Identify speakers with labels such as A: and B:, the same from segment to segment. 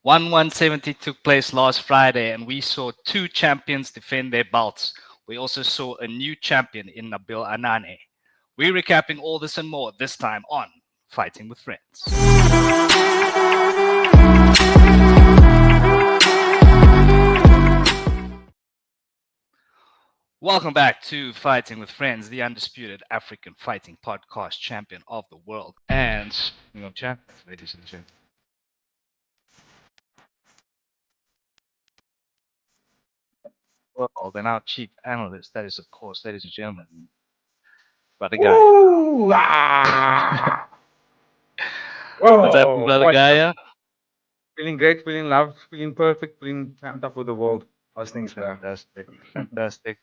A: 170 took place last Friday, and we saw two champions defend their belts. We also saw a new champion in Nabil Anane. We're recapping all this and more this time on Fighting with Friends. Welcome back to Fighting with Friends, the undisputed African fighting podcast champion of the world. And, champions, ladies and gentlemen. Well, then our chief analyst, that is, of course, ladies and gentlemen, Brother Guy.
B: Ooh, ah.
A: What's happening,
B: Whoa,
A: Brother
B: what?
A: Gaia?
B: Feeling great, feeling loved, feeling perfect, feeling pumped up for the world. How's things, bro?
A: Fantastic, fantastic.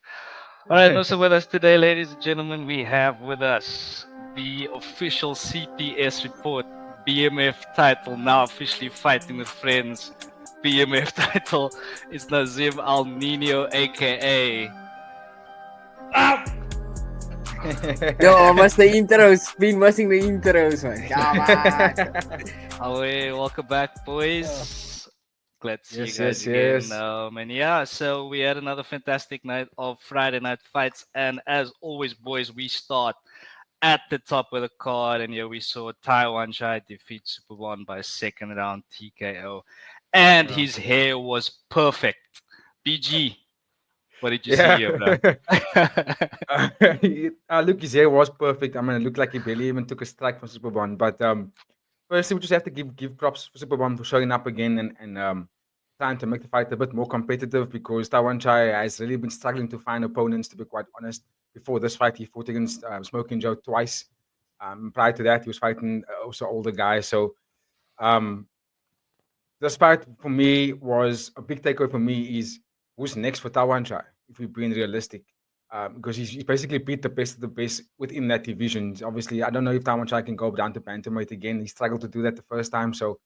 A: All right, also with us today, ladies and gentlemen, we have with us the official CPS report, BMF title, now officially Fighting with Friends. BMF title is Nazim Al Nino, aka.
C: Yo, must the intros. Been missing the intros, man. Come on.
A: Away, welcome back, boys. Glad to see
B: Yes,
A: you guys
B: yes,
A: again.
B: yes.
A: And yeah, so we had another fantastic night of Friday night fights, and as always, boys, we start at the top of the card, and here we saw Tawanchai defeat Superbon by second round TKO, and
B: Yeah.
A: his hair was perfect. BG, what did you see
B: Yeah.
A: here, bro?
B: Look, his hair was perfect. I mean, it looked like he barely even took a strike from Superbon. But firstly, we just have to give props for Superbon for showing up again and trying to make the fight a bit more competitive because Tawanchai has really been struggling to find opponents, to be quite honest. Before this fight, he fought against Smoking Joe twice. Prior to that, he was fighting also older guys. So um, this fight for me was a big takeaway for me is who's next for Tawanchai, if we're being realistic. Because he's basically beat the best of the best within that division. Obviously, I don't know if Tawanchai can go down to bantamweight again. He struggled to do that the first time, so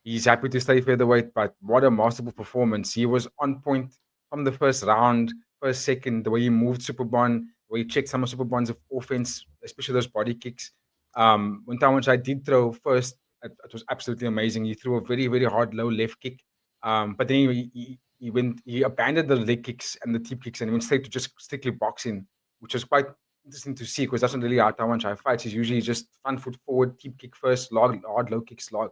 B: he's happy to stay featherweight. But what a masterful performance! He was on point from the first round, first second. The way he moved Superbon, the way he checked some of Superbon's offense, especially those body kicks. When Tawanchai did throw first, it was absolutely amazing. He threw a very, very hard low left kick. But then he abandoned the leg kicks and the tip kicks and he went straight to just strictly boxing, which was quite interesting to see because that's not really how Tawanchai fights. He's usually just front foot forward, tip kick first, hard low kicks, hard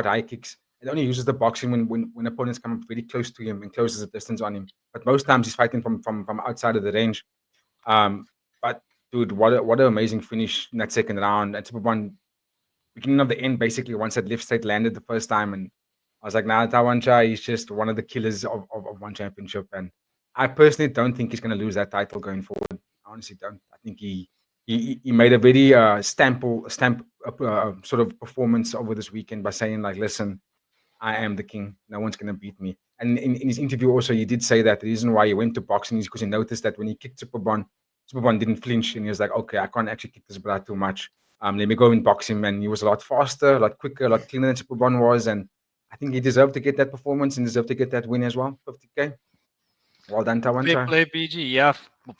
B: high kicks. And only uses the boxing when opponents come up very close to him and closes the distance on him. But most times he's fighting from outside of the range. Um, but dude, what an amazing finish in that second round. And Superbon beginning of the end, basically, once that left straight landed the first time. And I was like, nah, Tawanchai is just one of the killers of one championship. And I personally don't think he's going to lose that title going forward. I honestly don't. I think he made a very stamp sort of performance over this weekend by saying, like, listen, I am the king. No one's going to beat me. And in his interview also, he did say that the reason why he went to boxing is because he noticed that when he kicked Superbon, Superbon didn't flinch. And he was like, okay, I can't actually kick this brother too much. Let me go and box him. And he was a lot faster, a lot quicker, a lot cleaner than Superbon was. And I think he deserved to get that performance and deserved to get that win as well. 50K. Well done,
A: Fair
B: Tawanchai.
A: play, BG. Yeah,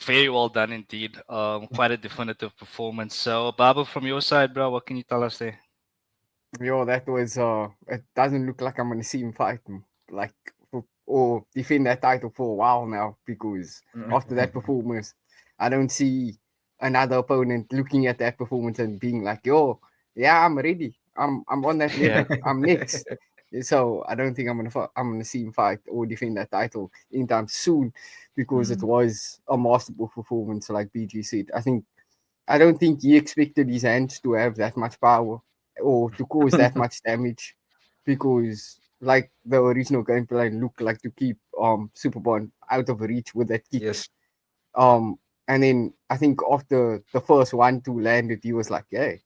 A: very well done indeed. Quite a definitive performance. So, Babu, from your side, bro, what can you tell us there?
C: Yo, that was it doesn't look like I'm gonna see him fight like or defend that title for a while now because after that performance, I don't see another opponent looking at that performance and being like, yo, yeah, I'm ready. I'm on that
A: Yeah.
C: level. I'm next. So I don't think I'm gonna see him fight or defend that title anytime soon because it was a masterful performance, like BG said. I don't think he expected his hands to have that much power or to cause that much damage because like the original game plan looked like to keep Superbon out of reach with that
B: Yes.
C: kicks. And then I think after the first 1-2 landed, he was like, hey,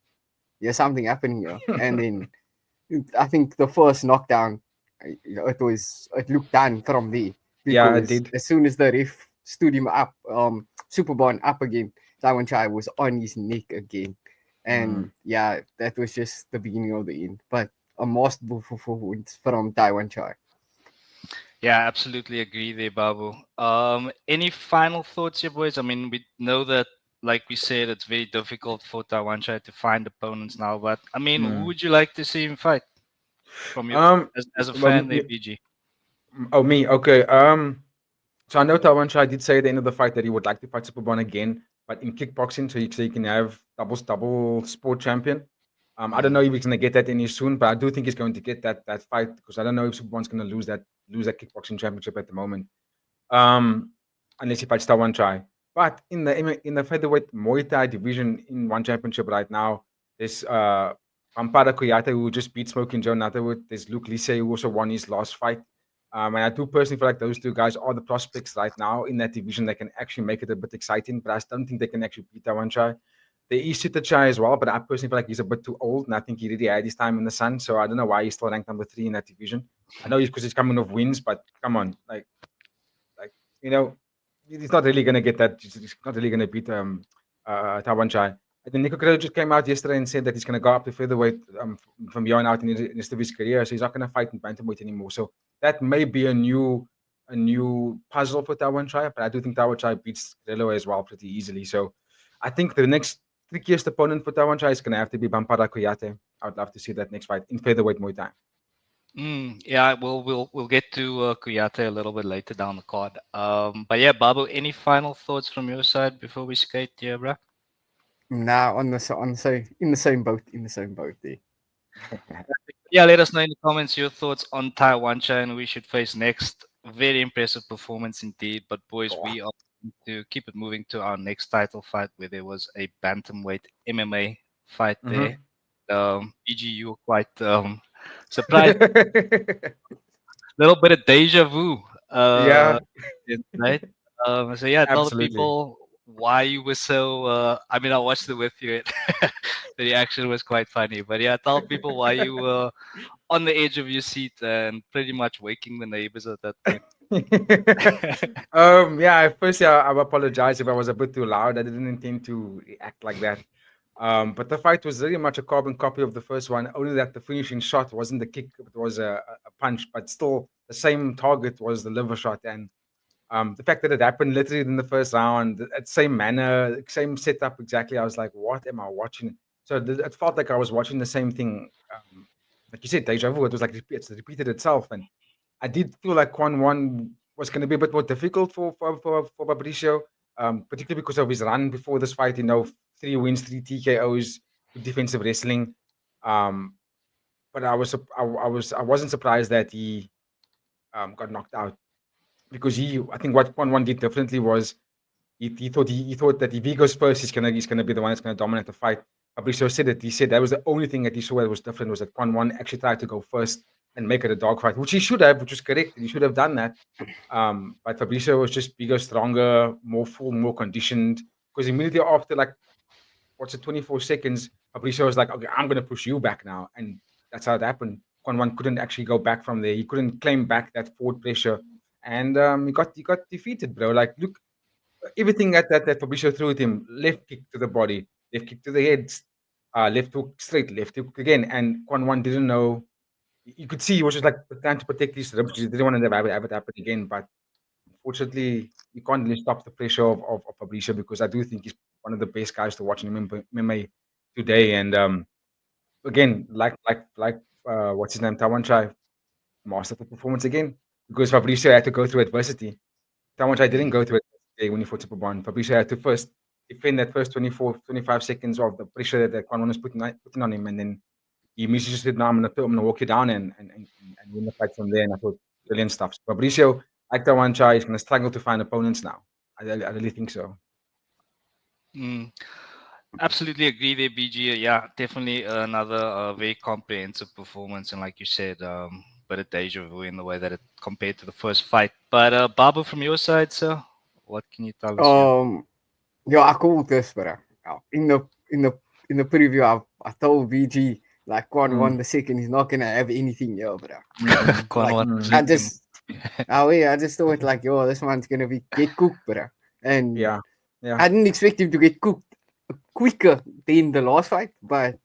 C: there's something happening here. And then I think the first knockdown, it looked done from there
B: Yeah, I
C: because
B: did.
C: as soon as the ref stood him up, Superbon up again, Taiwan Chai was on his neck again. And yeah, that was just the beginning of the end. But a masterful performance from Taiwan Chai.
A: Yeah, absolutely agree there, Babu. Any final thoughts here, boys? I mean, we know that, like we said, it's very difficult for Tawanchai to find opponents now. But I mean, who
B: Mm.
A: would you like to see him fight? from your
B: Um,
A: as a
B: well,
A: fan there, BG?
B: oh me, okay. So I know Tawanchai did say at the end of the fight that he would like to fight Superbon again, but in kickboxing, so you can have double sport champion. I don't know if he's gonna get that any soon, but I do think he's going to get that fight because I don't know if Superbon's gonna lose that kickboxing championship at the moment. Um, unless he fights Tawanchai. But in the featherweight Muay Thai division in one championship right now, there's Pampara Kouyate who just beat Smoking Joe Nattawut. There's Luke Lise who also won his last fight. And I do personally feel like those two guys are the prospects right now in that division that can actually make it a bit exciting, but I don't think they can actually beat Tawanchai. There is Chai as well, but I personally feel like he's a bit too old, and I think he already had his time in the sun. So I don't know why he's still ranked number 3 in that division. I know he's because he's coming off wins, but come on, like you know, he's not really gonna get that. He's not really gonna beat Tawanchai. And then Nico Carrillo just came out yesterday and said that he's gonna go up to featherweight from here on out in the rest of his career. So he's not gonna fight in bantamweight anymore. So that may be a new puzzle for Tawanchai, but I do think Tawanchai beats Carrillo as well pretty easily. So I think the next trickiest opponent for Tawanchai is gonna have to be Bampara Kouyate. I would love to see that next fight in featherweight Muay Thai.
A: Yeah, we'll get to Kouyate a little bit later down the card. But yeah, Babu, any final thoughts from your side before we skate, yeah, bro?
C: Nah, on the same in the same boat there.
A: Yeah, let us know in the comments your thoughts on Tawanchai and we should face next. Very impressive performance indeed. But boys, we are going to keep it moving to our next title fight where there was a bantamweight MMA fight there. BG, you were quite surprised. Little bit of deja vu.
B: Yeah,
A: Right? So yeah, tell the
B: absolutely.
A: people why you were so. I mean, I watched it with you. The reaction was quite funny. But yeah, tell people why you were on the edge of your seat and pretty much waking the neighbors at that point.
B: Yeah, firstly, I apologize if I was a bit too loud. I didn't intend to act like that. But the fight was very much a carbon copy of the first one, only that the finishing shot wasn't the kick, it was a punch, but still the same target was the liver shot. And the fact that it happened literally in the first round, at same manner, same setup exactly, I was like, what am I watching? So it felt like I was watching the same thing. Like you said, deja vu. It was like it's repeated itself, and I did feel like Kwon Won was going to be a bit more difficult for Fabricio, particularly because of his run before this fight. 3 wins, 3 TKOs, good defensive wrestling. Um, but I wasn't surprised that he got knocked out because I think what Kwon Won did differently was he thought that if he goes first, he's gonna be the one that's gonna dominate the fight. Fabricio said it. He said that was the only thing that he saw that was different was that Kwon Won actually tried to go first and make it a dogfight, which he should have, which was correct. He should have done that. But Fabricio was just bigger, stronger, more full, more conditioned. Because immediately after, like, what's it, 24 seconds, Fabricio was like, okay, I'm gonna push you back now, and that's how it happened. Kwon Won couldn't actually go back from there. He couldn't claim back that forward pressure, and he got defeated, bro. Like, look, everything that Fabricio threw at him, left kick to the body, left kick to the head, left hook straight, left hook again, and Kwon Won didn't know. You could see he was just like trying to protect his ribs. He didn't want to have it happen again, but unfortunately, you can't really stop the pressure of Fabricio because I do think he's one of the best guys to watch in MMA today. And again, like what's his name, Tawanchai, masterful performance again because Fabricio had to go through adversity. Tawanchai didn't go through it when he fought Superbon. Fabricio had to first defend that first 24, 25 seconds of the pressure that Kwon Won was putting on him, and then he immediately just said, "No, I'm gonna walk you down and win the fight from there." And I thought, brilliant stuff. So Fabricio, like Tawanchai, is gonna struggle to find opponents now. I really think so.
A: Mm, absolutely agree there, BG. Yeah, definitely another very comprehensive performance, and like you said, but a deja vu in the way that it compared to the first fight. But Babu, from your side, sir, what can you tell us here?
C: Yeah, I called this, but in the preview, I told VG like Kwon
B: Mm,
C: Won the second, he's not gonna have anything here, but
A: Kwon
C: like
A: Won
C: I
A: II.
C: just, I just thought like, yo, this one's gonna get cooked, bro. And
B: yeah, yeah.
C: I didn't expect him to get cooked quicker than the last fight, but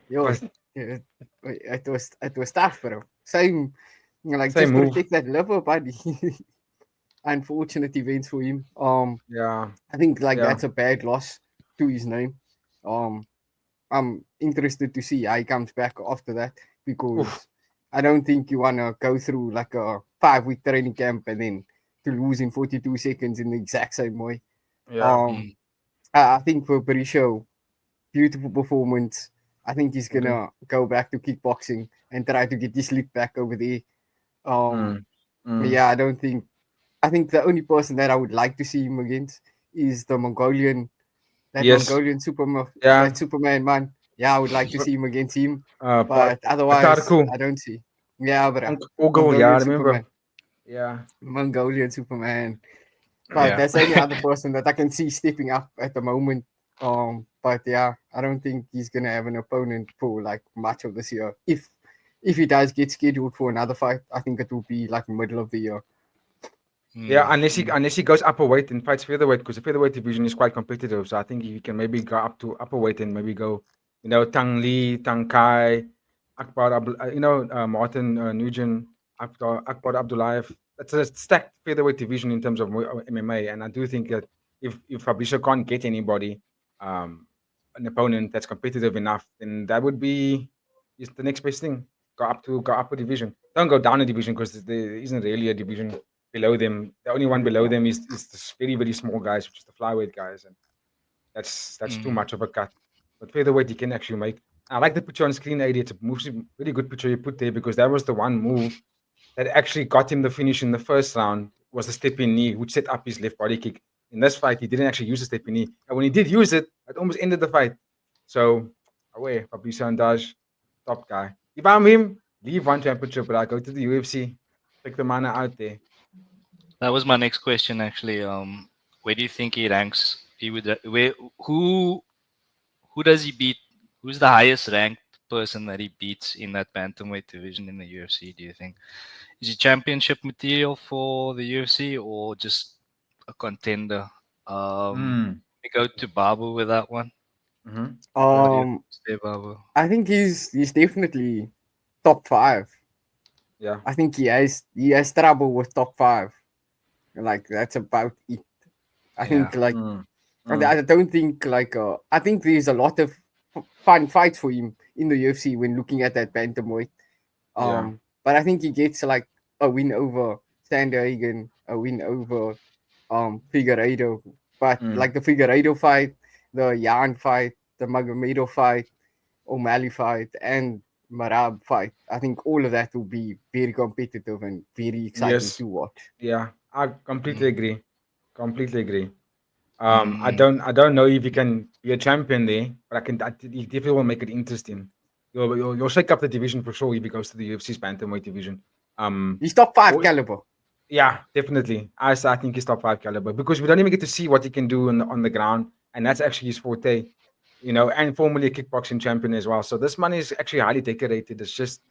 C: yo,
B: But
C: it was tough, bro. Same, like
B: same
C: just
B: move.
C: protect that liver, buddy. Unfortunate events for him.
B: Yeah,
C: I think like
B: yeah.
C: that's a bad loss to his name. Um, I'm interested to see how he comes back after that
B: Oof.
C: because I don't think you wanna go through like a 5 week training camp and then to lose in 42 seconds in the exact same way.
B: Yeah.
C: Um,
A: Mm.
C: I think for Berisho, beautiful performance. I think he's
B: Agree.
C: gonna go back to kickboxing and try to get his leap back over there. Um,
B: Mm. Mm.
C: yeah, I don't think. I think the only person that I would like to see him against is the Mongolian, that
B: Yes.
C: Mongolian
B: Yeah.
C: that Superman man. Yeah, I would like to
B: But,
C: see him against him,
B: but
C: but otherwise,
B: Batarku.
C: I don't see. Yeah, bro,
B: Ogo, yeah, I
C: Mongolian
B: remember.
C: Superman,
B: Yeah.
C: Mongolian Superman. But
A: Yeah.
C: that's the only other person that I can see stepping up at the moment. But yeah, I don't think he's gonna have an opponent for like much of this year. If he does get scheduled for another fight, I think it will be like middle of the year.
B: Yeah,
A: Mm.
B: unless he goes upper weight and fights featherweight, because the featherweight division is quite competitive. So I think he can maybe go up to upper weight and maybe go, Tang Li, Tang Kai, Martin Nugent, Akbar Abdullayev. That's a stacked featherweight division in terms of MMA, and I do think that if Fabricio can't get anybody, um, an opponent that's competitive enough, then that would be just the next best thing. Go up a division. Don't go down a division because there isn't really a division below them. The only one below them is this very, very small guys, which is the flyweight guys, and that's too
A: Mm.
B: much of a cut. But featherweight you can actually make. I like the picture on screen, AD. It's a really good picture you put there because that was the one move that actually got him the finish in the first round. Was the stepping knee, which set up his left body kick. In this fight, he didn't actually use the stepping knee, and when he did use it, it almost ended the fight. So away, Fabricio Andrade, top guy. If I'm him, leave one championship, but I go to the UFC, take the mana out there.
A: That was my next question, actually. Where do you think he ranks? He would. Where? Who does he beat? Who's the highest ranked person that he beats in that bantamweight division in the UFC? Do you think is he championship material for the UFC or just a contender?
B: Mm.
A: We go to Babu with that one.
B: Mm-hmm.
A: What do you
C: Um,
A: say, Babu?
C: I think he's definitely top five.
B: Yeah.
C: I think he has trouble with top five. Like that's about it. I
A: Yeah.
C: think like
B: Mm. Mm.
C: I don't think like I think there's a lot of fun fights for him in the UFC when looking at that bantamweight.
B: Yeah.
C: But I think he gets like a win over Sandhagen, a win over Figueiredo. But
B: Mm.
C: like the Figueiredo fight, the Yan fight, the Magomedov fight, O'Malley fight, and Marab fight, I think all of that will be very competitive and very exciting
B: Yes.
C: to watch.
B: Yeah. I completely
A: Mm,
B: agree. Completely agree. I
A: mm,
B: don't know if you can be a champion there, but he definitely will make it interesting. You'll shake up the division for sure if he goes to the UFC's bantamweight division. Um,
C: He's top five
B: or-
C: caliber.
B: yeah, definitely. I think he's top five caliber because we don't even get to see what he can do on the ground, and that's actually his forte. And formerly a kickboxing champion as well. So this man is actually highly decorated. It's just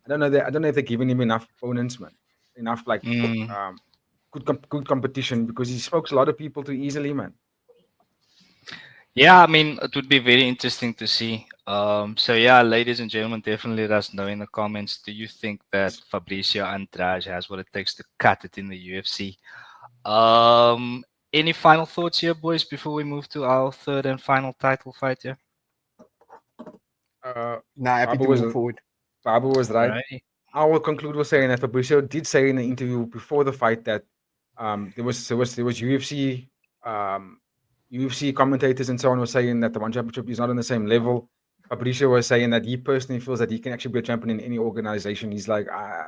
B: I don't know if they're giving him enough opponents, man. Enough like
A: mm.
B: um, good competition because he smokes a lot of people too easily, man.
A: Yeah, I mean, it would be very interesting to see. So yeah, ladies and gentlemen, definitely let us know in the comments. Do you think that Fabricio Andrade has what it takes to cut it in the UFC? Um, any final thoughts here, boys, before we move to our third and final title fight here?
B: Uh,
C: Now happy
B: Babu
C: to
B: was
C: move forward.
B: Babu was right.
A: Alrighty.
B: I will conclude with saying that Fabricio did say in the interview before the fight that there was um, UFC commentators and so on were saying that the one championship is not on the same level. Fabricio was saying that he personally feels that he can actually be a champion in any organization. He's like, I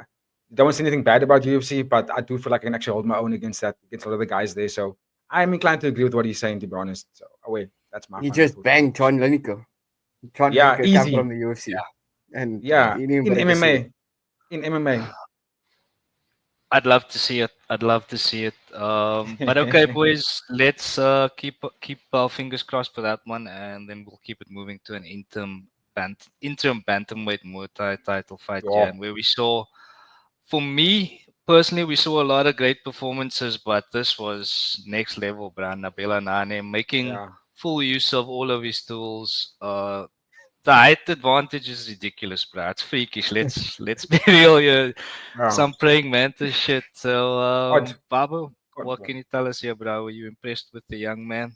B: don't want to say anything bad about UFC, but I do feel like I can actually hold my own against a lot of the guys there. So I'm inclined to agree with what he's saying, to be honest. So away, that's my
C: He
B: final
C: just
B: thought.
C: banged John Lineker. John
B: Yeah,
C: Lineker come from
B: easy.
C: the UFC,
A: Yeah,
C: and
B: Yeah,
C: he didn't
B: in
C: break a sweat.
B: MMA, in MMA.
A: I'd love to see it. I'd love to see it. But okay, boys, let's keep our fingers crossed for that one, and then we'll keep it moving to an interim bantamweight Muay Thai title fight, yeah,
B: Yeah,
A: and where we saw, for me personally, we saw a lot of great performances, but this was next level, bro. Nabil Anane making
B: yeah.
A: full use of all of his tools. The height advantage is ridiculous, bro. It's freakish. Let's be real here.
B: Yeah.
A: Some praying mantis shit. So,
B: Odd.
A: Babu,
B: Odd
A: what
B: one.
A: can you tell us here, bro? Were you impressed with the young man?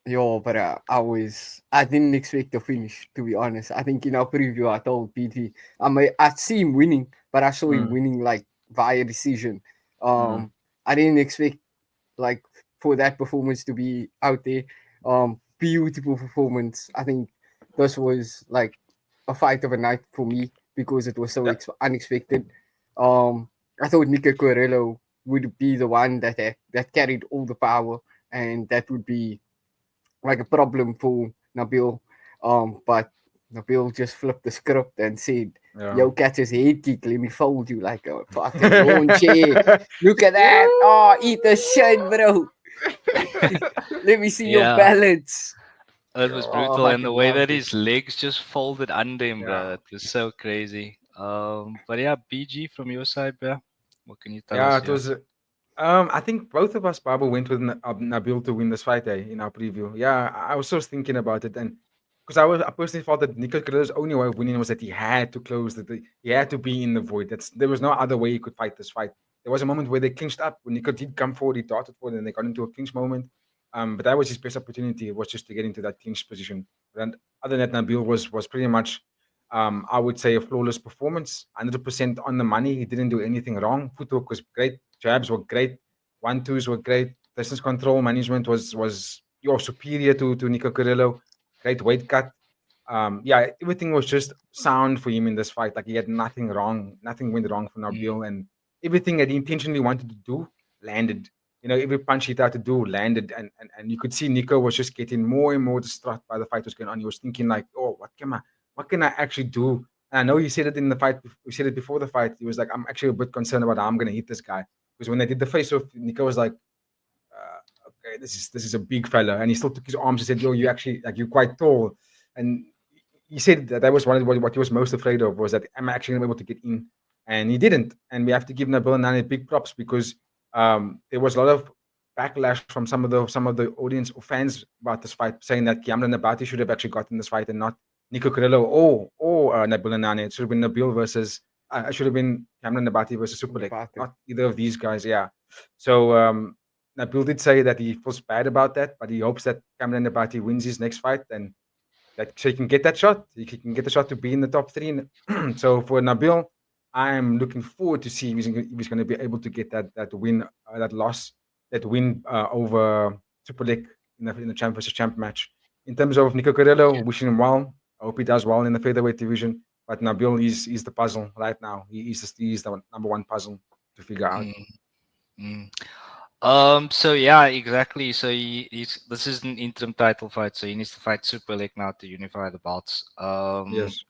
C: Yo, but I didn't expect the finish, to be honest. I think in our preview, I told PT, I'd see him winning, but I saw him
B: Mm,
C: winning like via decision.
B: mm.
C: I didn't expect like for that performance to be out there. Beautiful performance. I think this was like a fight of a night for me because it was so
B: Yeah.
C: unexpected. Um, I thought Nico Carrillo would be the one that carried all the power, and that would be like a problem for Nabil. But Nabil just flipped the script and said,
B: Yeah.
C: "Yo, catch his head kick. Let me fold you like a fucking lawn chair. Look at that. Oh, eat the shit, bro. Let me see your
A: Yeah,
C: balance."
A: it was
B: Yeah.
C: Oh, I
A: brutal, and the
C: fucking
A: way
C: loved
A: that
C: it.
A: his legs just folded under him,
B: Yeah.
A: bro, it was so crazy. But yeah, BG from your side, bro, what can you tell
B: Yeah,
A: us
B: it
A: here?
B: was. I think both of us, Baba, went with Nabil to win this fight in our preview. Yeah, I was just thinking about it, and because I personally thought that Nico Carrillo's only way of winning was that he had to close he had to be in the void. There was no other way he could fight this fight. There was a moment where they clinched up when Nico did come forward, he darted forward, and they got into a clinch moment. But that was his best opportunity, was just to get into that clinch position. And other than that, Nabil was pretty much I would say a flawless performance, 100% on the money. He didn't do anything wrong. Footwork was great. Jabs were great. 1-2s were great. Distance control management was superior to Nico Carrillo. Great weight cut. Yeah, everything was just sound for him in this fight. Like he had nothing wrong. Nothing went wrong for
A: Mm,
B: Nabil, and everything that he intentionally wanted to do landed. Every punch he tried to do landed, and you could see Nico was just getting more and more distraught by the fight was going on. He was thinking like, "Oh, what can I actually do?" And I know he said it in the fight. We said it before the fight. He was like, "I'm actually a bit concerned about how I'm going to hit this guy." Because when they did the face off, Nico was like, "Okay, this is a big fella," and he still took his arms and said, "Yo, you actually like you're quite tall." And he said that was what he was most afraid of was that am I actually going to be able to get in? And he didn't. And we have to give Nabil Anane big props because there was a lot of backlash from some of the audience or fans about this fight, saying that Cameron Nabati should have actually gotten this fight and not Nico Carrillo or Nabil Anane. It should have been Nabil versus. It should have been Cameron Nabati versus Superlek,
C: Nabate.
B: not either of these guys. Yeah. So Nabil did say that he feels bad about that, but he hopes that Cameron Nabati wins his next fight and that so he can get that shot. He can get the shot to be in the top three. So for Nabil, I'm looking forward to see if he's going to be able to get that win, that win over Super League in the champ versus champ match. In terms of Nico Carrillo, wishing him well. I hope he does well in the featherweight division. But Nabil is the puzzle right now. He's the number one puzzle to figure out.
A: mm, mm. So yeah, exactly. So this is an interim title fight, so he needs to fight Super League now to unify the belts.
B: Yes.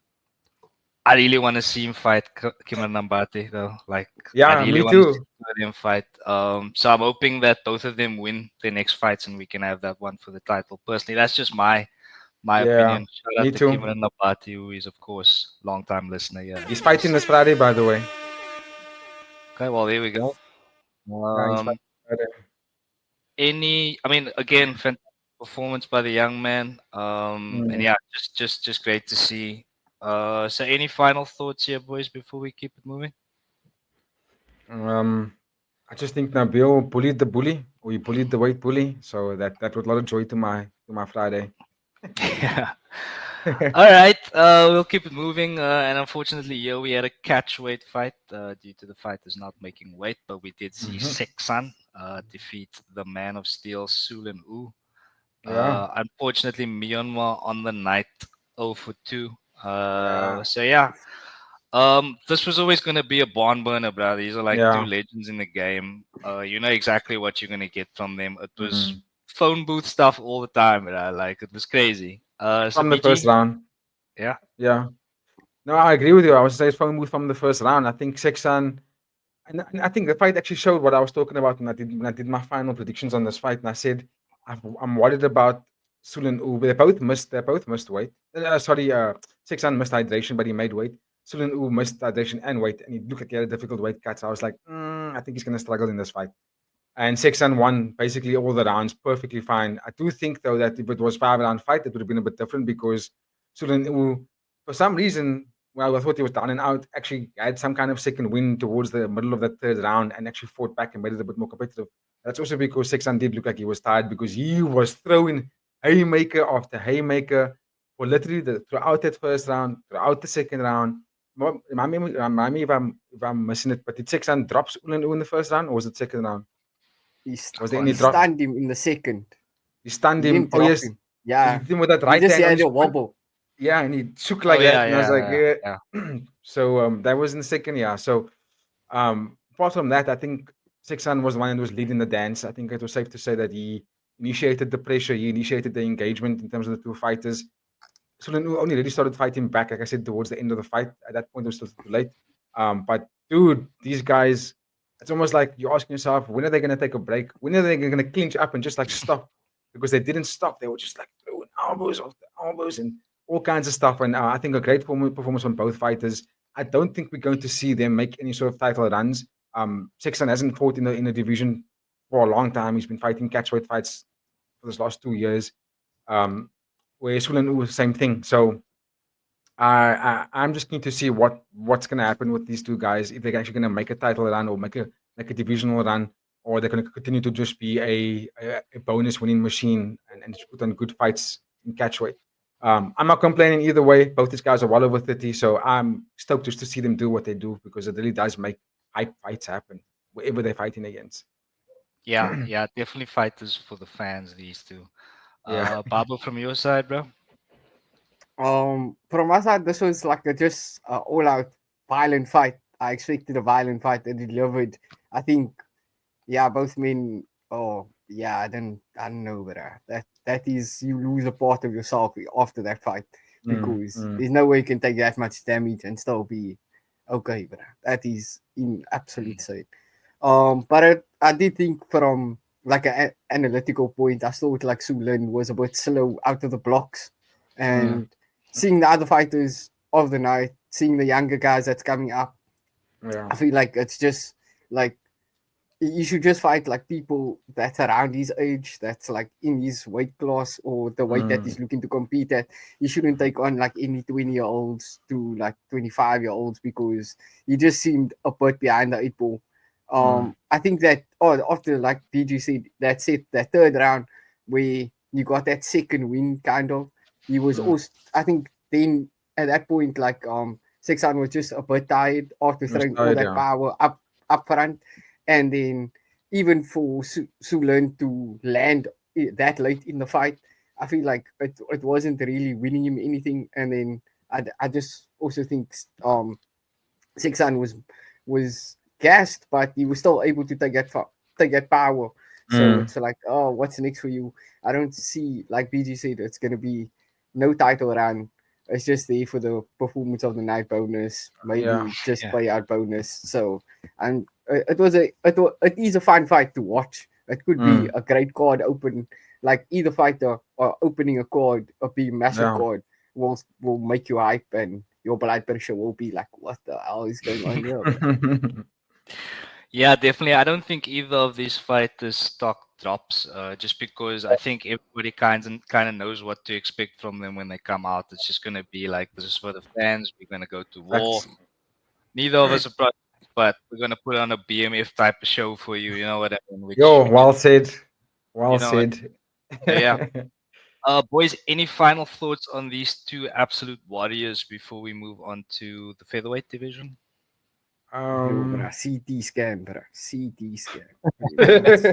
A: I really want to see him fight Kimran Nambate though. Like I
B: Yeah,
A: really
B: me
A: want to see
B: too.
A: them fight. So I'm hoping that both of them win their next fights and we can have that one for the title. Personally, that's just my
B: Yeah,
A: opinion. Shout
B: me
A: out to
B: too.
A: Kimran Nambate, who is of course long time listener. Yeah,
B: He's
A: of
B: fighting
A: course.
B: this Friday, by the way.
A: Okay, well there we go.
B: Yeah, he's fighting
A: Um,
B: Friday.
A: I mean, again, fantastic performance by the young man. And
B: Mm.
A: yeah, just great to see. So any final thoughts here, boys, before we keep it moving?
B: Um, I just think Nabil bullied the bully, or he bullied the weight bully. So that brought a lot of joy to my Friday.
A: Yeah. All right. We'll keep it moving. And unfortunately, yeah, we had a catch weight fight due to the fighters not making weight, but we did see
B: Hmm.
A: Seksan defeat the man of steel, Soe Lin Oo.
B: Yeah,
A: Unfortunately, Myanmar on the night 0 for 2.
B: yeah,
A: So yeah, this was always going to be a barn burner, bro. These are like two
B: yeah.
A: legends in the game. You know exactly what you're going to get from them. It was
B: Mm.
A: phone booth stuff all the time, bro. Like it was crazy. So
B: From the first
A: BG,
B: round.
A: yeah.
B: Yeah. No, I agree with you. I was saying phone booth from the first round. I think Sexan, and I think the fight actually showed what I was talking about when I did my final predictions on this fight. And I said I'm worried about Sulan U. They both missed weight. Sorry, Sexan missed hydration, but he made weight. Sulan U missed hydration and weight, and he looked like he had a difficult weight cut. So I was like, I think he's going to struggle in this fight. And Seksan won basically all the rounds perfectly fine. I do think though that if it was 5 round fight, it would have been a bit different because Sudan, who for some reason, well, I thought he was down and out, actually had some kind of second win towards the middle of the third round and actually fought back and made it a bit more competitive. That's also because Seksan did look like he was tired because he was throwing haymaker after haymaker for literally throughout that first round, throughout the second round. Remind me if I'm missing it, but did Seksan drop Soe Lin Oo in the first round, or was it second round? Was there any
C: He
B: drop?
C: stunned him in the second.
B: He stunned
C: He
B: him.
C: didn't
B: Oh
C: drop
B: yes,
C: him.
B: he
C: Yeah,
B: hit him with that
C: he
B: right
C: just
B: hand on
C: had
B: his
C: a
B: point.
C: wobble.
B: Yeah, and he shook
A: Oh
B: like
A: yeah,
B: that, and I was
A: yeah,
B: like,
A: yeah,
B: yeah.
A: yeah.
B: So that was in the second, yeah. So apart from that, I think Seksan was the one that was leading the dance. I think it was safe to say that he initiated the pressure, he initiated the engagement in terms of the two fighters. So then we only really started fighting back, like I said, towards the end of the fight. At that point, it was still too late. But dude, these guys, it's almost like you're asking yourself, when are they going to take a break? When are they going to clinch up and just like stop? Because they didn't stop. They were just like throwing elbows off the elbows and all kinds of stuff. And I think a great performance from both fighters. I don't think we're going to see them make any sort of title runs. Seksan hasn't fought in the division for a long time. He's been fighting catchweight fights for this last 2 years. Um, where Soe Lin Oo was the same thing. So I'm just keen to see what's going to happen with these two guys, if they're actually going to make a title run or make a divisional run, or they're going to continue to just be a bonus winning machine and just put on good fights in catchweight. I'm not complaining either way. Both these guys are well over 30, so I'm stoked just to see them do what they do, because it really does make hype fights happen wherever they're fighting against.
A: Yeah, yeah, definitely fighters for the fans, these two.
B: Yeah.
A: Babu, from your side, bro?
C: From my side, this was like just all-out violent fight. I expected a violent fight and delivered. I think, yeah, both men. Oh, yeah, I don't know, but that is, you lose a part of yourself after that fight,
B: Mm,
C: because
B: mm,
C: there's no way you can take that much damage and still be okay, but that is in absolute
A: Mm.
C: state. But I did think from like an analytical point, I thought like Soe Lin was a bit slow out of the blocks,
B: mm,
C: and seeing the other fighters of the night, seeing the younger guys that's coming up,
B: yeah.
C: I feel like it's just like you should just fight like people that's around his age, that's like in his weight class or the weight that
B: Mm,
C: he's looking to compete at. You shouldn't take on like any 20-year-olds to like 25-year-olds, because he just seemed a bit behind the eight ball.
B: mm,
C: I think that after like BG said, that's it, that third round where you got that second win kind of, he was
B: mm.
C: also, I think then at that point like Seksan was just a bit tired after
B: It was
C: throwing all
B: tired,
C: that
B: yeah.
C: power up front, and then even for Soe Lin to land that late in the fight, I feel like it wasn't really winning him anything. And then I just also think Seksan was gassed, but he was still able to take that power. So
B: Mm,
C: it's like, oh, what's next for you? I don't see, like BG said, it's gonna be no title run. It's just there for the performance of the night bonus,
B: yeah.
C: maybe just
A: Yeah.
C: payout bonus. So, and it is a fun fight to watch. It could be
B: Mm,
C: a great card open, like either fighter or opening a card or be massive
B: yeah.
C: card will make you hype, and your blood pressure will be like, what the hell is going on here? But
A: Yeah, definitely. I don't think either of these fighters stock drops, just because I think everybody kind of knows what to expect from them when they come out. It's just gonna be like, this is for the fans. We're gonna go to war.
B: Facts.
A: Neither of us are pro, but we're gonna put on a BMF type of show for you. You know what I mean?
B: Yo,
A: Which
B: well said.
A: you
B: Well
A: know what?
B: said.
A: Yeah. Boys, any final thoughts on these two absolute warriors before we move on to the featherweight division?
C: yo, bro,
B: um,
C: CT scan, bro, CT scan. Relax.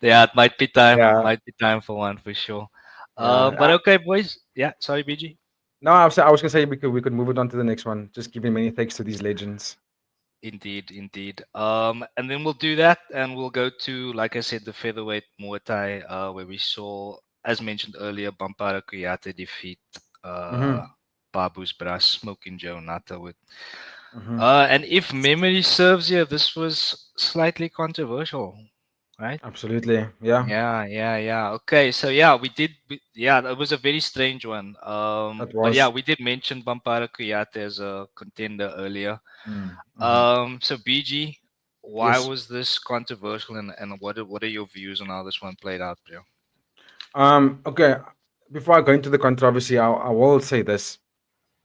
A: Yeah, it might be time.
B: yeah,
A: Might be time for one for sure.
B: yeah.
A: But okay, boys. Yeah, sorry, BG.
B: No, I was gonna say we could move it on to the next one. Just giving many thanks to these legends.
A: Indeed, indeed. And then we'll do that, and we'll go to, like I said, the featherweight Muay Thai, where we saw, as mentioned earlier, Bampara Kouyate defeat uh,
B: Mm-hmm.
A: Babu's Bras, Smoking Joe Nattawut.
B: Mm-hmm.
A: And if memory serves you, this was slightly controversial, right?
B: Absolutely. Yeah,
A: Yeah, yeah, yeah. Okay, so yeah, yeah, that was a very strange one.
B: that
A: But yeah,
B: was.
A: we did mention Bampara Kouyate as a contender earlier.
B: Mm-hmm.
A: So BG, why
B: Yes.
A: was this controversial, and what are your views on how this one played out, bro?
B: Okay. Before I go into the controversy, I will say this.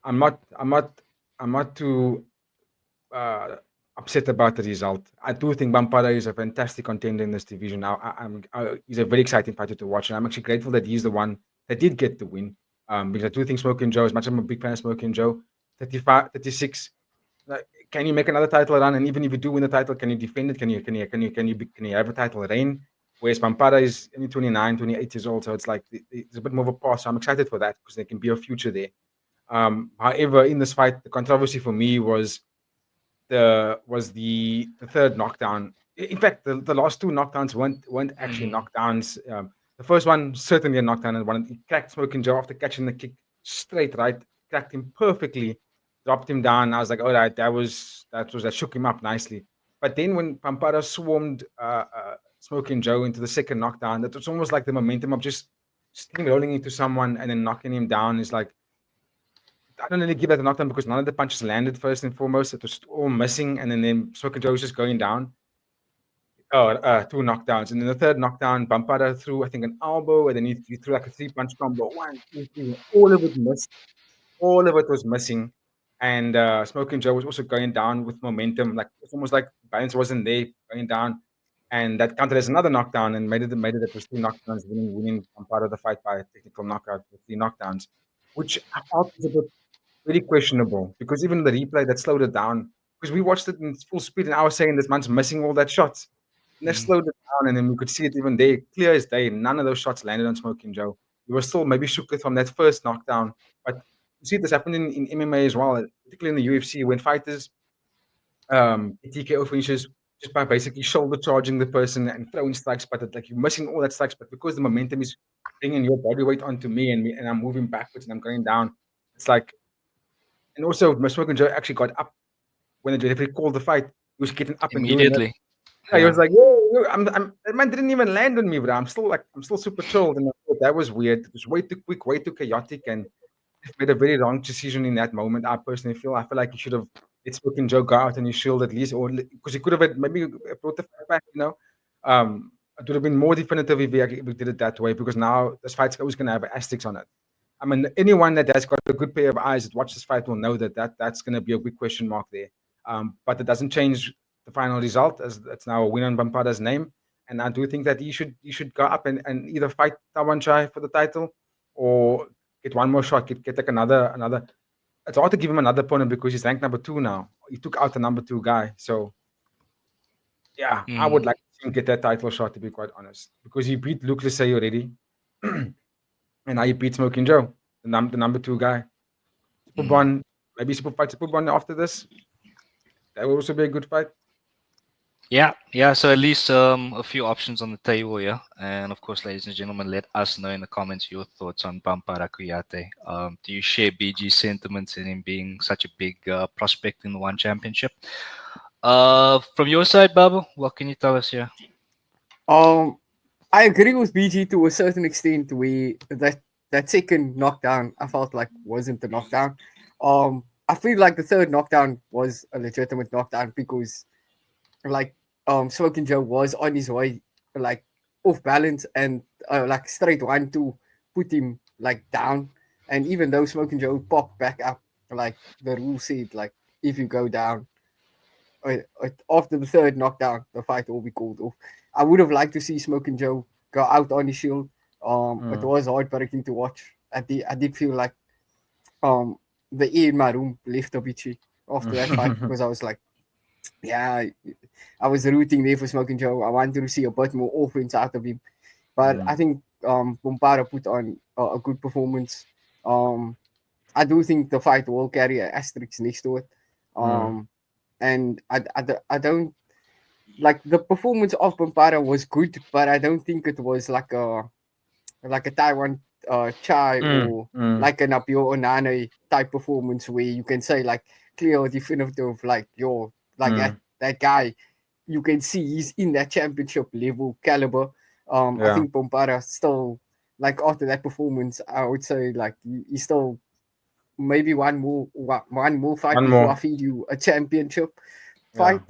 B: I'm not. I'm not. I'm not too. Uh, upset about the result. I do think Bampada is a fantastic contender in this division. He's a very exciting fighter to watch, and I'm actually grateful that he's the one that did get the win. Because I do think Smoking Joe, as much as I'm a big fan of Smoking Joe, 35, 36. Like, can you make another title run? And even if you do win the title, can you defend it? Can you have a title reign? Whereas Bampada is only 29, 28 years old, so it's like there's a bit more of a pause. So I'm excited for that because there can be a future there. However, in this fight, the controversy for me was the third knockdown. In fact, the last two knockdowns weren't actually knockdowns. The first one certainly a knockdown, and one he cracked Smoking Joe after catching the kick straight right, cracked him perfectly, dropped him down. I was like, all right, that shook him up nicely. But then when Pampara swarmed Smoking Joe into the second knockdown, that was almost like the momentum of just steamrolling into someone and then knocking him down is like, I don't really give that a knockdown because none of the punches landed first and foremost. It was all missing, and then Smoking Joe was just going down. Oh, two knockdowns. And then the third knockdown, Bampada threw, I think, an elbow, and then he threw like a 3-punch combo. 1, 2, 3. All of it missed. All of it was missing. And Smoking Joe was also going down with momentum. Like it's almost like balance wasn't there, going down. And that counted as another knockdown and made it that was 3 knockdowns, winning Bampada the fight by a technical knockout with 3 knockdowns, which I felt was a bit very questionable because even the replay that slowed it down, because we watched it in full speed and I was saying this man's missing all that shots. And they slowed it down and then we could see it even there, clear as day. None of those shots landed on Smoking Joe. He was still maybe shook it from that first knockdown. But you see this happened in MMA as well, particularly in the UFC when fighters TKO finishes just by basically shoulder charging the person and throwing strikes, but like you're missing all that strikes, but because the momentum is bringing your body weight onto me and I'm moving backwards and I'm going down, it's like. And also, Smoking Joe actually got up when the referee called the fight. He was getting up and doing that.
A: Immediately.
B: Yeah, he was like, "Yo, that man didn't even land on me, bro. I'm still super chilled." And I thought that was weird. It was way too quick, way too chaotic, and he made a very wrong decision in that moment. I personally feel. I feel like he should have let Smoking Joe go out and his shield at least, or because he could have maybe brought the fight back. It would have been more definitive if we did it that way. Because now this fight's always going to have asterisks on it. I mean, anyone that has got a good pair of eyes that watch this fight will know that's going to be a big question mark there. But it doesn't change the final result, as it's now a win on Bampada's name. And I do think that he should go up and either fight Tawanchai for the title or get one more shot, get like another. It's hard to give him another opponent because he's ranked number 2 now. He took out the number 2 guy. So yeah, I would like to see him get that title shot, to be quite honest. Because he beat Luke Lissay already. And now you beat Smoking Joe, the number 2 guy. Superbon, maybe Superbon after this. That will also be a good fight.
A: Yeah. So at least a few options on the table, yeah. And of course, ladies and gentlemen, let us know in the comments your thoughts on Pampara Kouyate. Do you share BG's sentiments in him being such a big prospect in the One Championship? From your side, Babu, what can you tell us here?
C: I agree with BG to a certain extent where that second knockdown I felt like wasn't a knockdown. I feel like the third knockdown was a legitimate knockdown because like Smoking Joe was on his way like off balance and like straight 1-2 put him like down. And even though Smoking Joe popped back up, like the rule said, like if you go down after the third knockdown, the fight will be called off. I would have liked to see Smoking Joe go out on his shield. It was heartbreaking to watch. I did feel like the air in my room left a bit after that fight because I was like, yeah, I was rooting there for Smoking Joe. I wanted to see a bit more offense out of him. But I think Bombara put on a good performance. I do think the fight will carry an asterisk next to it. And I don't like the performance of Bombara was good, but I don't think it was like a Taiwan Chai or like a Nabil Anane type performance where you can say like clear definitive like that guy, you can see he's in that championship level caliber. I think Bombara still like after that performance, I would say like he's still maybe one more fight before I feed you a championship fight.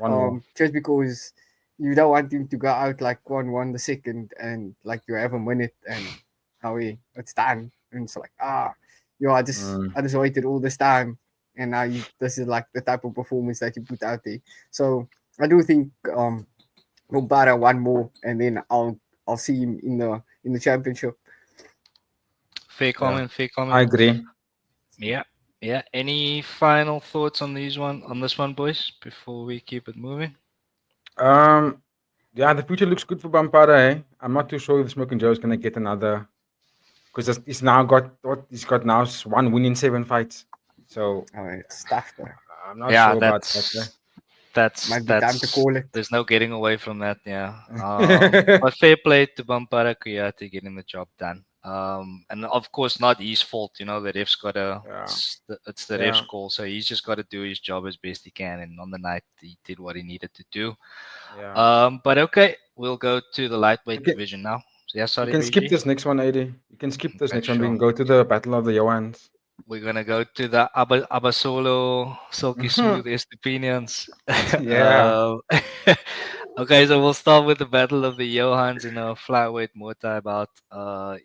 C: Just because you don't want him to go out like Kwon Won II and like you have a minute and it's done. And it's like I just waited all this time and now this is like the type of performance that you put out there. So I do think Bombara one more, and then I'll see him in the championship.
A: Fair
B: Yeah,
A: comment. Fair
B: I
A: comment.
B: agree.
A: Yeah. Yeah. Any final thoughts on this one, boys, before we keep it moving?
B: Um, yeah, the future looks good for Bampara. Eh? I'm not too sure if Smoking Joe is gonna get another because he's got now 1 win in 7 fights. So
C: It's tough, bro.
B: I'm not
A: Yeah,
B: sure about that.
C: Might be time to
A: that's
C: call it.
A: there's no getting away from that. Yeah.
B: Eh?
A: But fair play to Bampara Kouyate getting the job done. And of course not his fault. You know the ref's got to
B: yeah,
A: it's the ref's
B: yeah.
A: call, so he's just got to do his job as best he can. And on the night he did what he needed to do.
B: Yeah.
A: But okay, we'll go to the
B: You
A: lightweight
B: can
A: division now. So, yeah,
B: you
A: sorry,
B: can skip
A: BG.
B: this next one, AD. You can skip this
A: Okay,
B: next one. We
A: sure.
B: can go to the Battle of the Johans.
A: We're gonna go to the Abasolo Silky Smooth Estupinians.
B: Yeah.
A: Okay, so we'll start with the battle of the Johans in a flyweight Muay Thai bout.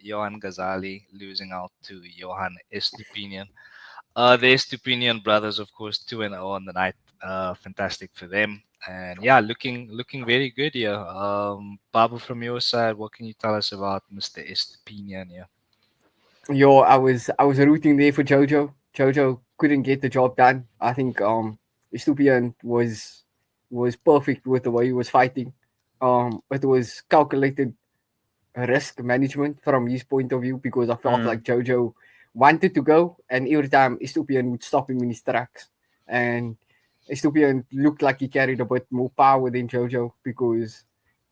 A: Johan Ghazali losing out to Johan Estupinian. The Estupinian brothers, of course, 2-0 on the night. Fantastic for them. And yeah, looking very good here. Babu, from your side, what can you tell us about Mr. Estupinian here?
C: Yo, I was rooting there for Jojo. Jojo couldn't get the job done. I think Estupinan was perfect with the way he was fighting. It was calculated risk management from his point of view because I felt
B: Mm,
C: like Jojo wanted to go, and every time Estupinan would stop him in his tracks. And Estupinan looked like he carried a bit more power than Jojo because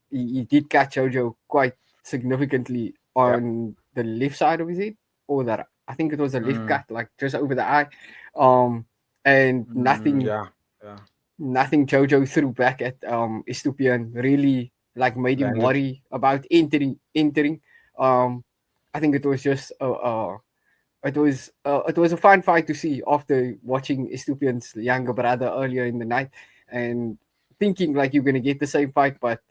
C: he did catch Jojo quite significantly
B: yeah.
C: on the left side of his head, or that I think it was a left
B: Mm,
C: cut, like just over the eye. Um, and nothing
B: yeah. Yeah.
C: nothing Jojo threw back at Estupian really like made him
B: Landed.
C: worry about entering. Um, I think it was just it was a fun fight to see after watching Estupian's younger brother earlier in the night and thinking like you're gonna get the same fight, but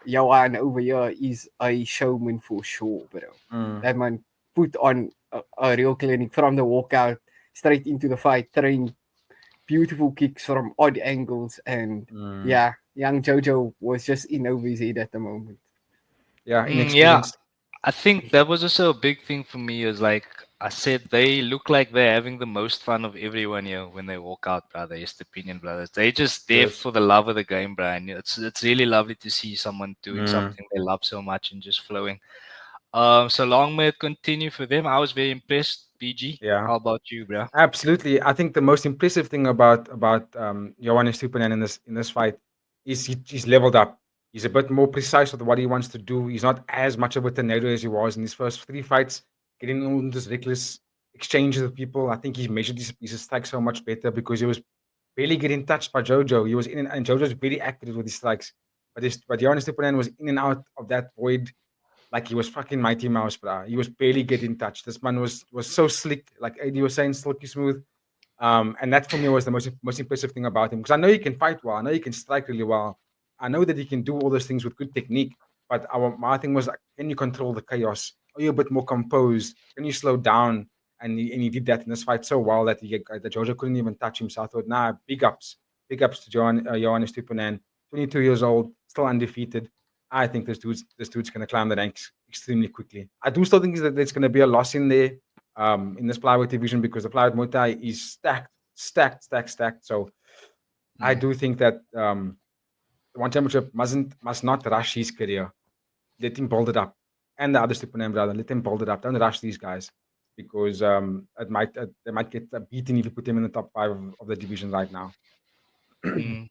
C: Johan over here is a showman for sure, bro.
B: Mm,
C: That man put on a real clinic from the walkout straight into the fight, throwing beautiful kicks from odd angles, and
B: mm.
C: yeah, young Jojo was just in over his head at the moment.
B: Yeah,
A: Yeah,
B: inexperienced.
A: I think that was also a big thing for me. Is like I said, they look like they're having the most fun of everyone here when they walk out, brother. Estepinian brothers. They just there
B: Yes.
A: for the love of the game, Brian. It's really lovely to see someone doing
B: Mm,
A: something they love so much and just flowing. So long may it continue for them. I was very impressed. BG,
B: yeah.
A: how about you, bro?
B: Absolutely. I think the most impressive thing about Johannes Stupinan in this fight is he's leveled up. He's a bit more precise with what he wants to do. He's not as much of a tornado as he was in his first 3 fights, getting all this reckless exchanges with people. I think he's measured his strikes so much better because he was barely getting touched by Jojo. He was and Jojo was very accurate with his strikes. But Johannes Stupinan was in and out of that void like he was fucking Mighty Mouse, bro. He was barely getting touched. This man was so slick, like AD was saying, silky smooth. And that for me was the most impressive thing about him because I know he can fight well. I know he can strike really well. I know that he can do all those things with good technique. But my thing was, like, can you control the chaos? Are you a bit more composed? Can you slow down? And he did that in this fight so well that that Jojo couldn't even touch him. So I thought, nah, big ups to Johan Estupinan, 22 years old, still undefeated. I think this dude's gonna climb the ranks extremely quickly. I do still think that there's gonna be a loss in this flyweight division because the flyweight Muay Thai is stacked. So I
A: Mm,
B: do think that the one championship must not rush his career. Let him build it up, and the other Stipanem brother, let him build it up. Don't rush these guys because they might get beaten if you put them in the top five of the division right now.
A: mm.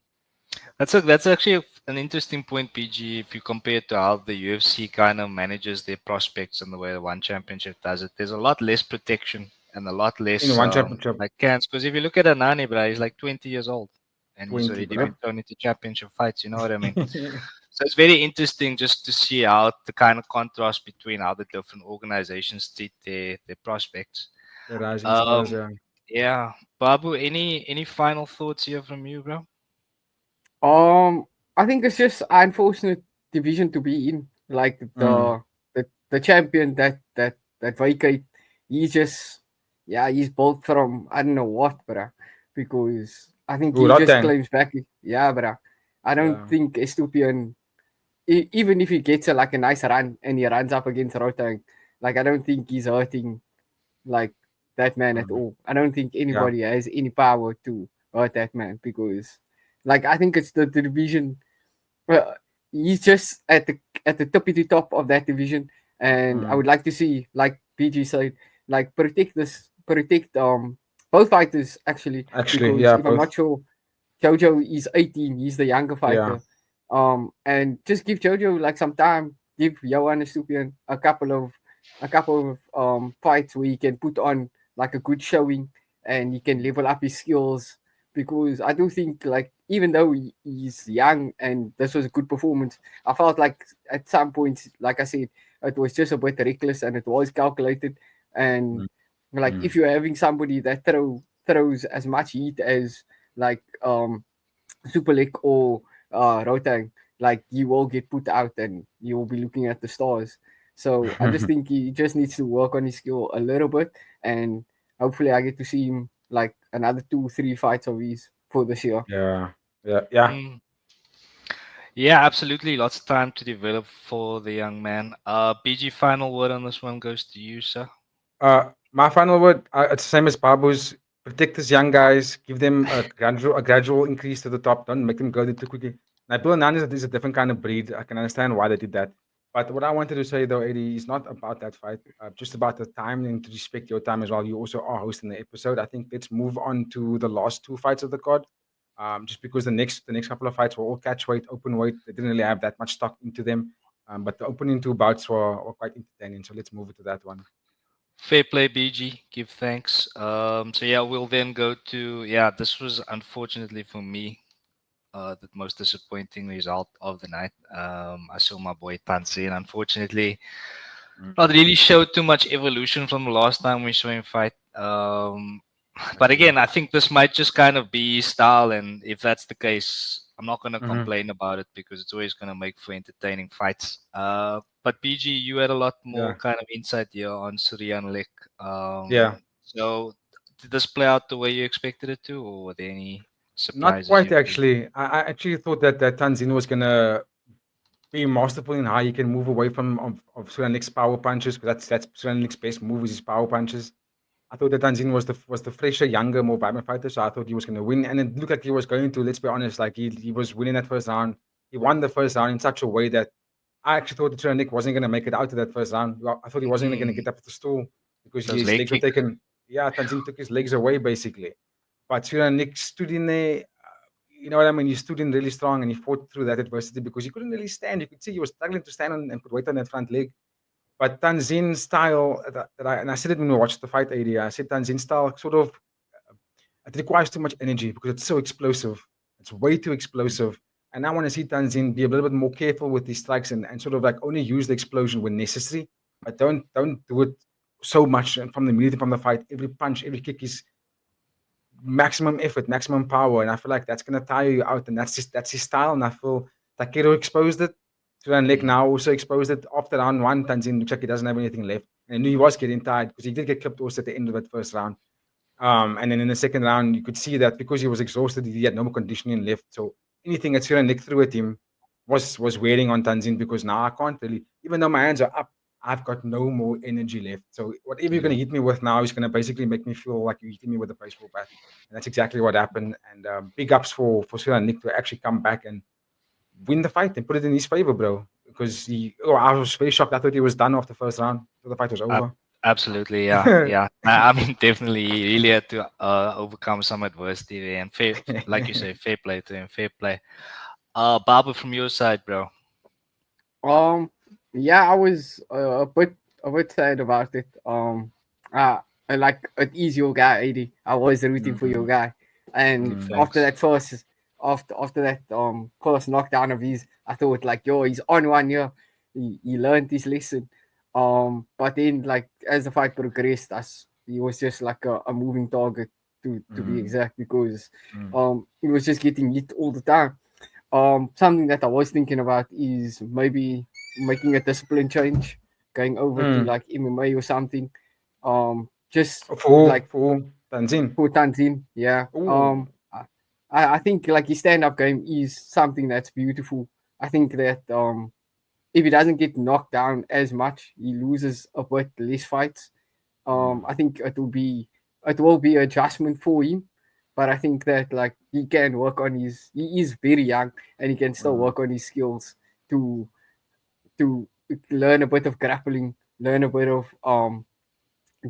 A: That's actually an interesting point, PG. If you compare it to how the UFC kind of manages their prospects and the way the One Championship does it, there's a lot less protection and a lot
B: In
A: less
B: one championship,
A: like cans. Because if you look at Anani, bro, he's like 20 years old and he's
B: 20,
A: already
B: bro.
A: been thrown into championship fights. You know what I mean? So it's very interesting just to see how the kind of contrast between how the different organizations treat their prospects.
B: The rising stars,
A: Um,
B: yeah.
A: yeah, Babu, any final thoughts here from you, bro?
C: Um, I think it's just unfortunate division to be in. Like
B: Mm,
C: the champion that vacate, he just yeah, he's built from I don't know what, bruh. Because I think
B: Ooh,
C: he just
B: Rotang.
C: claims back. Yeah, bruh. I don't
B: Yeah.
C: think Estupian, even if he gets like a nice run and he runs up against Rotang, like I don't think he's hurting like that man at
B: Mm,
C: all. I don't think
B: yeah.
C: anybody has any power to hurt that man because, like, I think it's the division. Well, he's just at the tippity top of that division, and I
B: Mm,
C: would like to see, like PG said, like protect both fighters actually,
B: actually,
C: because
B: yeah,
C: if I'm
B: both.
C: not sure, Jojo is 18, he's the younger
B: Yeah.
C: fighter, and just give Jojo like some time, give Johan Estupian a couple of fights where he can put on like a good showing and he can level up his skills because I do think like even though he's young and this was a good performance, I felt like at some points, like I said, it was just a bit reckless and it was calculated. And
B: Mm,
C: like
B: mm.
C: if you're having somebody that throws as much heat as like Superlick or Rotang, like you will get put out and you will be looking at the stars. So I just think he just needs to work on his skill a little bit, and hopefully I get to see him like another 2, 3 fights of his for this year.
B: Yeah. Yeah. Yeah.
A: Mm. Yeah, absolutely. Lots of time to develop for the young man. BG, final word on this one goes to you, sir.
B: My final word, it's the same as Babu's. Protect these young guys. Give them a gradual increase to the top. Don't make them go there too quickly. Nabil Anane is a different kind of breed. I can understand why they did that. But what I wanted to say though, Eddie, is not about that fight. Just about the time and to respect your time as well. You also are hosting the episode. I think let's move on to the last two fights of the card. Just because the next couple of fights were all catch weight, open weight. They didn't really have that much stock into them. But the opening two bouts were quite entertaining. So let's move it to that one.
A: Fair play, BG. Give thanks. So yeah, we'll then go to yeah. This was unfortunately for me the most disappointing result of the night. I saw my boy Thant Zin, unfortunately,
B: Mm,
A: not really showed too much evolution from the last time we saw him fight. But
B: agree.
A: again, I think this might just kind of be his style, and if that's the case, I'm not going to
B: Hmm.
A: complain about it because it's always going to make for entertaining fights. But BG, you had a lot more
B: Yeah,
A: kind of insight here on Suriyanlek.
B: yeah.
A: So did this play out the way you expected it to, or were there any
B: Not
A: surprises
B: quite
A: you feel?
B: actually. I actually thought that Thant Zin was gonna be masterful in how he can move away of Suriyanlek's power punches because that's Suriyanlek's best move is his power punches. I thought that Thant Zin was the fresher, younger, more vibrant fighter, so I thought he was gonna win, and it looked like he was going to. Let's be honest, like he was winning that first round. He won the first round in such a way that I actually thought that Suriyanlek wasn't gonna make it out to that first round. Well, I thought he wasn't gonna
A: Mm,
B: get up to the stool because
A: those
B: his
A: leg
B: legs were
A: kicks.
B: taken. Yeah, Thant Zin took his legs away basically. But Nick stood in there. You know what I mean? He stood in really strong and he fought through that adversity because he couldn't really stand. You could see he was struggling to stand on and put weight on that front leg. But Tanzin's style, and I said it when we watched the fight area, I said Tanzin's style sort of it requires too much energy because it's so explosive. It's way too explosive. And I want to see Tanzin be a little bit more careful with his strikes and sort of like only use the explosion when necessary, but don't do it so much and from the immediately from the fight. Every punch, every kick is maximum effort, maximum power, and I feel like that's gonna tire you out, and that's his style. And I feel Takeru exposed it. Lake
A: Mm,
B: now also exposed it after round one. Tanzin looks like he doesn't have anything left, and I knew he was getting tired because he did get clipped also at the end of that first round. And then in the second round, you could see that because he was exhausted, he had no more conditioning left. So anything that Nick threw at him was wearing on Tanzin because now I can't really, even though my hands are up, I've got no more energy left. So whatever you're going
A: yeah.
B: to hit me with now is going to basically make me feel like you're hitting me with a baseball bat. And that's exactly what happened. And big ups for Nick to actually come back and win the fight and put it in his favor, bro. Because I was very shocked. I thought he was done after the first round. So the fight was
A: Ab-
B: over.
A: Absolutely, yeah, yeah. I mean, definitely, he really had to overcome some adversity there, and fair, like you say, fair play to him, fair play. Baba, from your side, bro.
C: Um, yeah, I was a bit sad about it. I like it is your guy, 80. I was rooting for your
B: Mm,
C: guy, and
A: Give
B: mm,
C: after
A: thanks.
C: that first, after that first knockdown of his, I thought like, yo, he's on one year. He learned his lesson. But then like as the fight progressed, he was just like a moving target to be
B: mm,
C: exact because
B: mm,
C: he was just getting hit all the time. Something that I was thinking about is maybe making a discipline change, going over to
B: mm.
C: like MMA or something. just
B: For
C: like
B: Thant Zin.
C: for Thant Zin, yeah.
B: Ooh.
C: I think like his stand-up game is something that's beautiful. I think that if he doesn't get knocked down as much, he loses a bit less fights. I think it will be adjustment for him, but I think that like he can work on he is very young and he can still work on his skills to to learn a bit of grappling, learn a bit of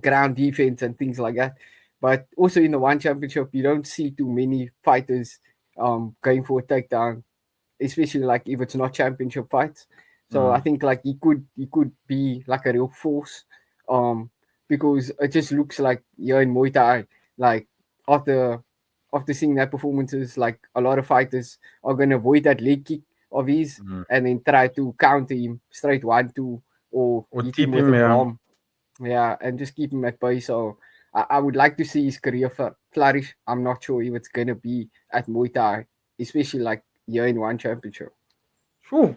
C: ground defense and things like that. But also in the one championship, you don't see too many fighters going for a takedown, especially like if it's not championship fights. So I think like he could be like a real force, um, because it just looks like here in Muay Thai, like after after seeing that performances, like a lot of fighters are gonna avoid that leg kick of his and then try to counter him straight 1-2 or
B: Or
C: hit him
B: tip
C: with
B: him,
C: a
B: yeah.
C: bomb, yeah, and just keep him at bay. So I would like to see his career flourish. I'm not sure if it's gonna be at Muay Thai, especially like year in one championship.
B: Phew.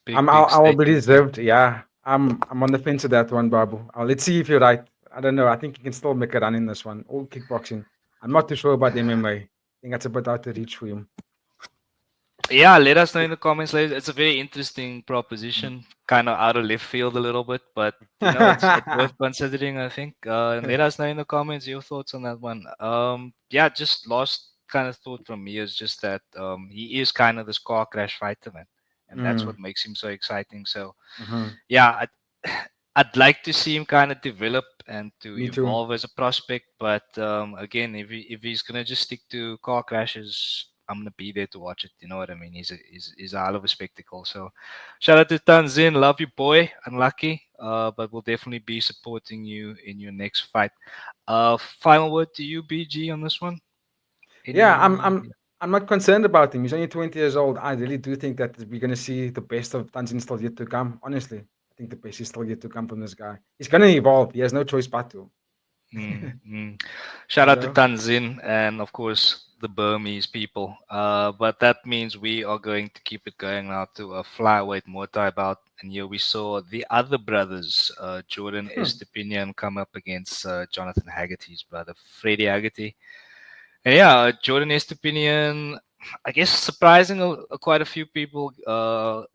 A: Big, big
B: I will be
A: statement, bro.
B: reserved. Yeah, I'm on the fence of that one, Babu. Let's see if you're right. I don't know. I think you can still make a run in this one. All kickboxing. I'm not too sure about MMA. I think that's a bit out of reach for him.
A: Yeah, let us know in the comments later. It's a very interesting proposition, kind of out of left field a little bit, but it's worth considering, I think. And let us know in the comments your thoughts on that one. Yeah, just last kind of thought from me is just that he is kind of this car crash fighter, man, and that's what makes him so exciting. So yeah, I'd like to see him kind of develop and to
B: Me too.
A: evolve as a prospect. But again, if he's gonna just stick to car crashes, I'm gonna be there to watch it. You know what I mean? He's a hell of a spectacle. So shout out to Thant Zin, love you, boy. Unlucky, but we'll definitely be supporting you in your next fight. Final word to you, BG, on this one.
B: Yeah,
A: Any?
B: I'm not concerned about him. He's only 20 years old. I really do think that we're gonna see the best of Tanzin still yet to come. Honestly, I think the best is still yet to come from this guy. He's gonna evolve. He has no choice but to.
A: Shout
B: You
A: out to
B: know?
A: Thant Zin and of course the Burmese people. But that means we are going to keep it going now to a flyweight Muay Thai bout. And here we saw the other brothers, Jordan Estupinan, come up against Jonathan Haggerty's brother, Freddie Haggerty. And yeah, Jordan Estupinan, I guess surprising quite a few people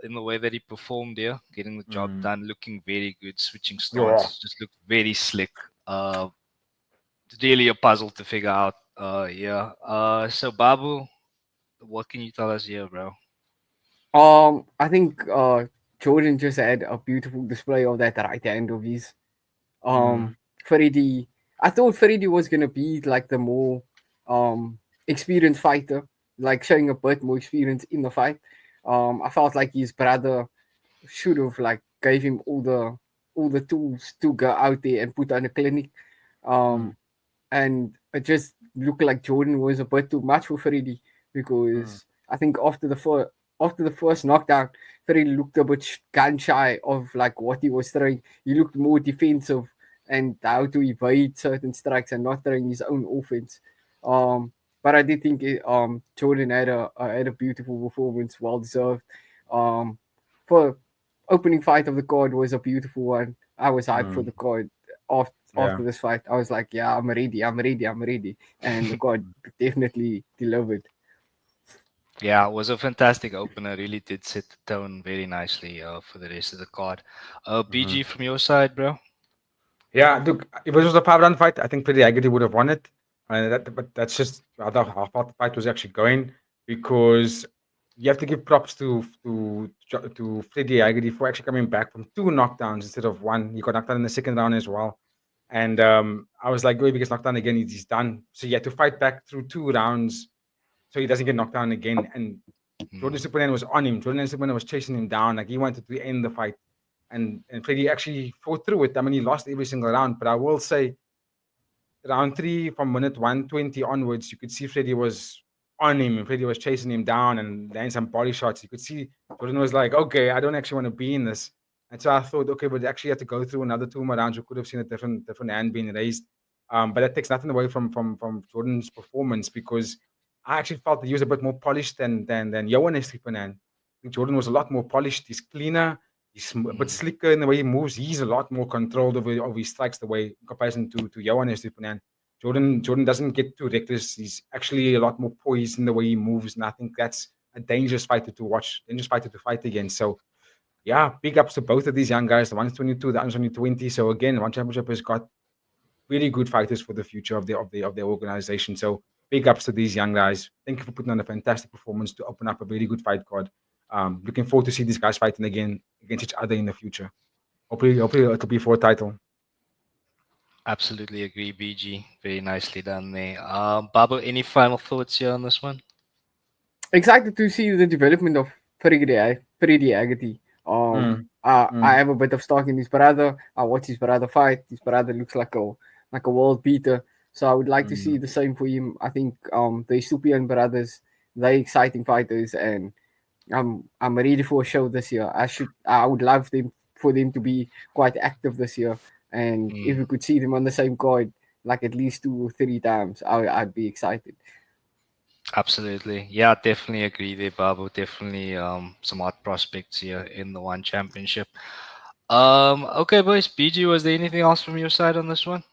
A: in the way that he performed here, getting the job done, looking very good, switching
B: Yeah.
A: stances, just looked very slick. Uh, really a puzzle to figure out. Yeah. So Babu, what can you tell us here, bro?
C: I think Jordan just had a beautiful display of that right hand of his.
B: Mm.
C: Faridi, I thought Faridi was gonna be like the more experienced fighter, like showing a bit more experience in the fight. I felt like his brother should have like gave him all the tools to go out there and put on a clinic. Um, and it just looked like Jordan was a bit too much for Faridi because I think after the first knockdown, Faridi looked a bit gun shy of like what he was throwing. He looked more defensive and how to evade certain strikes and not throwing his own offense. But I did think Jordan had a beautiful performance, well deserved. For opening fight of the card was a beautiful one. I was hyped for the card
B: Yeah.
C: after this fight. I was like, yeah, I'm ready. And the card definitely delivered.
A: Yeah, it was a fantastic opener. Really did set the tone very nicely for the rest of the card. BG from your side, bro.
B: Yeah, look, if it was a 5 round fight, I think Freddie Haggerty would have won it. But that's just how far the fight was actually going because you have to give props to Freddie Haggerty for actually coming back from 2 knockdowns instead of one. He got knocked out in the second round as well. And I was like, go, if he gets knocked down again, he's done. So he had to fight back through 2 rounds so he doesn't get knocked down again. And Jordan Superman was on him. Jordan Superman was chasing him down. Like he wanted to end the fight. And Freddie actually fought through it. I mean, he lost every single round. But I will say, round 3 from minute 120 onwards, you could see Freddie was on him. And Freddie was chasing him down and laying some body shots. You could see Jordan was like, okay, I don't actually want to be in this. And so I thought, okay, but actually had to go through another 2 more rounds. We could have seen a different hand being raised. But that takes nothing away from Jordan's performance because I actually felt that he was a bit more polished than Johan Estipanen. I think Jordan was a lot more polished. He's cleaner. He's a bit slicker in the way he moves. He's a lot more controlled over his strikes the way in comparison to Johan Estupinan. Jordan doesn't get too reckless. He's actually a lot more poised in the way he moves, and I think that's a dangerous fighter to watch, dangerous fighter to fight against. So yeah, big ups to both of these young guys. The one's 22, the other's only 20. So again, One Championship has got really good fighters for the future of their organization. So big ups to these young guys. Thank you for putting on a fantastic performance to open up a very good fight card. Looking forward to see these guys fighting again against each other in the future. Hopefully it'll be for a title.
A: Absolutely agree, BG. Very nicely done there. Babu, any final thoughts here on this one?
C: Excited to see the development of Freddie Haggerty. I have a bit of stock in his brother. I watch his brother fight. His brother looks like a world beater. So I would like to see the same for him. I think the Estupinan brothers, they're exciting fighters, and I'm ready for a show this year. I would love for them to be quite active this year. And if we could see them on the same card, like at least 2 or 3 times, I'd be excited.
A: Absolutely. Yeah, definitely agree there, Babu. Definitely some hot prospects here in the One Championship. Okay, boys. BG, was there anything else from your side on this one?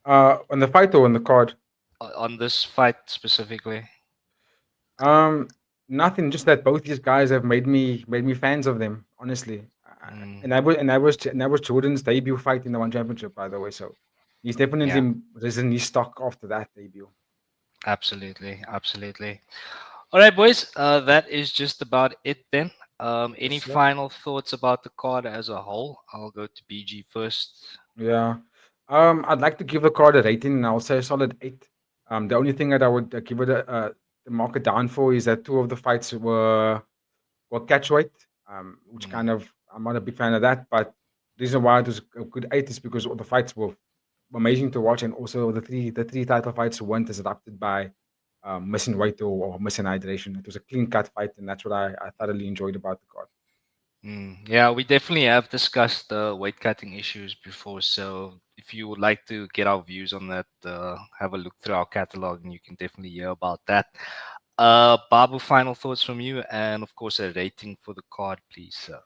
B: On the fight or on the card?
A: On this fight specifically?
B: Nothing. Just that both these guys have made me fans of them. Honestly, and I was Jordan's debut fight in the One Championship, by the way. So he's definitely risen his stock after that debut.
A: Absolutely. All right, boys. That is just about it then. Any final thoughts about the card as a whole? I'll go to BG first.
B: Yeah. I'd like to give the card a rating, and I'll say a solid 8. The only thing that I would give it the mark it down for is that 2 of the fights were catchweight, which kind of I'm not a big fan of that. But the reason why it was a good 8 is because all the fights were amazing to watch, and also the three title fights weren't disrupted by missing weight or missing hydration. It was a clean cut fight, and that's what I thoroughly enjoyed about the card.
A: Yeah, we definitely have discussed the weight cutting issues before. So if you would like to get our views on that, have a look through our catalog, and you can definitely hear about that. Babu, final thoughts from you, and of course a rating for the card, please, sir.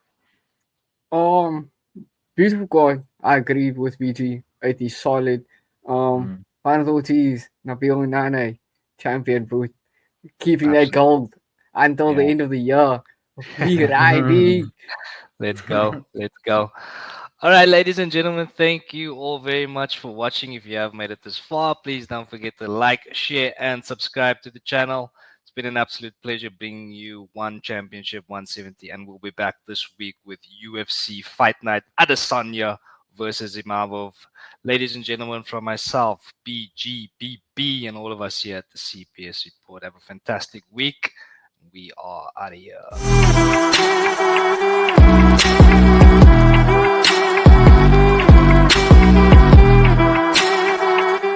C: Beautiful card. I agree with BG. It is solid. Final thoughts is Nabil Anane, champion, bro. Keeping that gold until the end of the year. Big riding.
A: Let's go. All right, ladies and gentlemen, thank you all very much for watching. If you have made it this far, please don't forget to like, share, and subscribe to the channel. It's been an absolute pleasure bringing you One Championship 170, and we'll be back this week with UFC Fight Night Adesanya versus Imavov. Ladies and gentlemen, from myself, BGBB, and all of us here at the CPS Report, have a fantastic week. We are out of here.